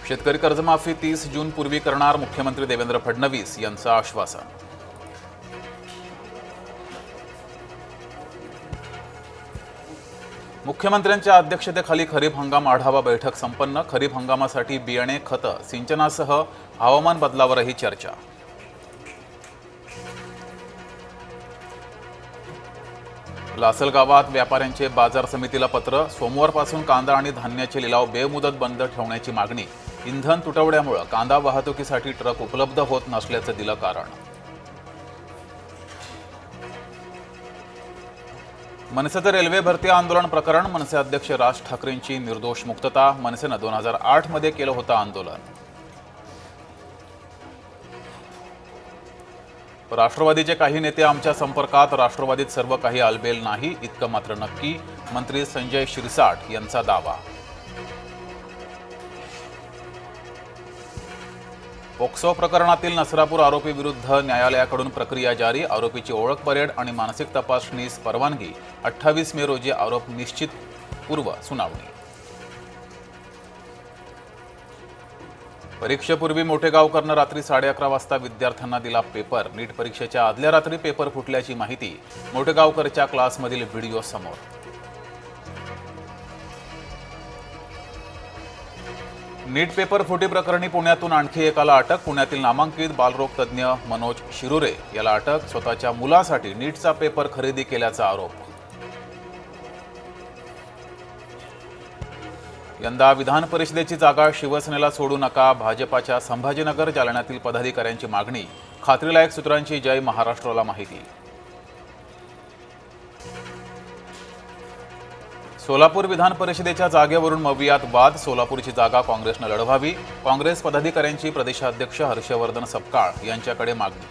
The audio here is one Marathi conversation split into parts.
शेतकरी कर्जमाफी 30 जून पूर्वी करणार मुख्यमंत्री देवेंद्र फडणवीस यांचं आश्वासन। मुख्यमंत्र्यांच्या अध्यक्षतेखाली खरीप हंगाम आढावा बैठक संपन्न। खरीप हंगामासाठी बियाणे, खतं, सिंचनासह हवामान बदलावरही चर्चा। लासलगावात व्यापाऱ्यांचे बाजार समितीला पत्र। सोमवारपासून कांदा आणि धान्याचे लिलाव बेमुदत बंद ठेवण्याची मागणी। इंधन तुटवड्यामुळे कांदा वाहतुकीसाठी ट्रक उपलब्ध होत नसल्याचं दिलं कारण। मनसेचं रेल्वे भरती आंदोलन प्रकरण। मनसे अध्यक्ष राज ठाकरेंची निर्दोष मुक्तता। मनसेनं 2008 मध्ये केलं होतं आंदोलन। राष्ट्रवादीचे काही नेते आमच्या संपर्कात। राष्ट्रवादीत सर्व काही आलबेल नाही इतकं मात्र नक्की। मंत्री संजय शिरसाट यांचा दावा। पोक्सो प्रकरणातील नसरापूर आरोपी विरुद्ध न्यायालयाकडून प्रक्रिया जारी। आरोपीची ओळख, परेड आणि मानसिक तपासणीस परवानगी। 28 मे रोजी आरोप निश्चित पूर्व सुनावणी। परीक्षेपूर्वी मोठेगावकरनं रात्री 11:30 वाजता विद्यार्थ्यांना दिला पेपर। नीट परीक्षेच्या आदल्या रात्री पेपर फुटल्याची माहिती। मोठेगावकरच्या क्लासमधील व्हिडिओ समोर। नीट पेपर फुटी प्रकरणी पुण्यातून आणखी एकाला अटक। पुण्यातील नामांकित बालरोग तज्ज्ञ मनोज शिरुरे याला अटक। स्वतःच्या मुलासाठी नीटचा पेपर खरेदी केल्याचा आरोप। यंदा विधान परिषदेची जागा शिवसेनेला सोडू नका। भाजपाच्या संभाजीनगर जालन्यातील पदाधिकाऱ्यांची मागणी। खात्रीलायक सूत्रांची जय महाराष्ट्राला माहिती। सोलापूर विधान परिषदेच्या जागेवरून मवियात वाद। सोलापूरची जागा काँग्रेसनं लढवावी। काँग्रेस पदाधिकाऱ्यांची प्रदेशाध्यक्ष हर्षवर्धन सपकाळ यांच्याकडे मागणी।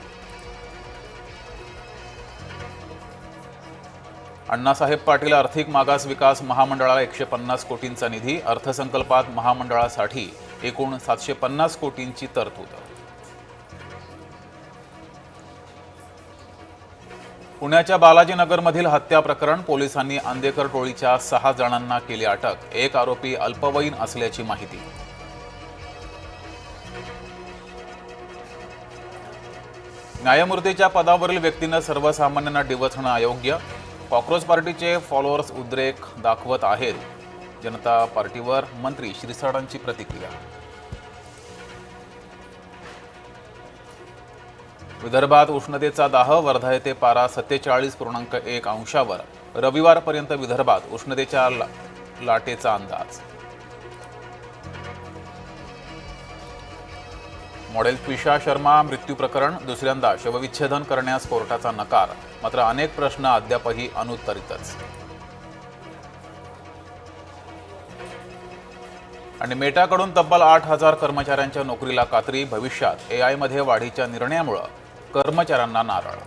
अण्णासाहेब पाटील आर्थिक मागास विकास महामंडळाला 150 कोटींचा निधी। अर्थसंकल्पात महामंडळासाठी एकूण 750 कोटींची तरतूद। पुण्याच्या बालाजीनगरमधील हत्या प्रकरण। पोलिसांनी आंदेकर टोळीच्या 6 जणांना केली अटक। एक आरोपी अल्पवयीन असल्याची माहिती। न्यायमूर्तीच्या पदावरील व्यक्तीनं सर्वसामान्यांना डिवचणं अयोग्य। कॉक्रोच पार्टीचे फॉलोअर्स उद्रेक दाखवत आहेत। जनता पार्टीवर मंत्री शिरसाटांची प्रतिक्रिया। विदर्भात उष्णतेचा दाह। वर्धा येथे पारा 47.1 अंशावर। रविवारपर्यंत विदर्भात उष्णतेच्या लाटेचा अंदाज। मॉडेल त्विषा शर्मा मृत्यू प्रकरण। दुसऱ्यांदा शवविच्छेदन करण्यास कोर्टाचा नकार। मात्र अनेक प्रश्न अद्यापही अनुत्तरितच। आणि मेटाकडून तब्बल 8,000 कर्मचाऱ्यांच्या नोकरीला कात्री। भविष्यात AI मध्ये वाढीच्या निर्णयामुळे कर्मचाऱ्यांना नारळ।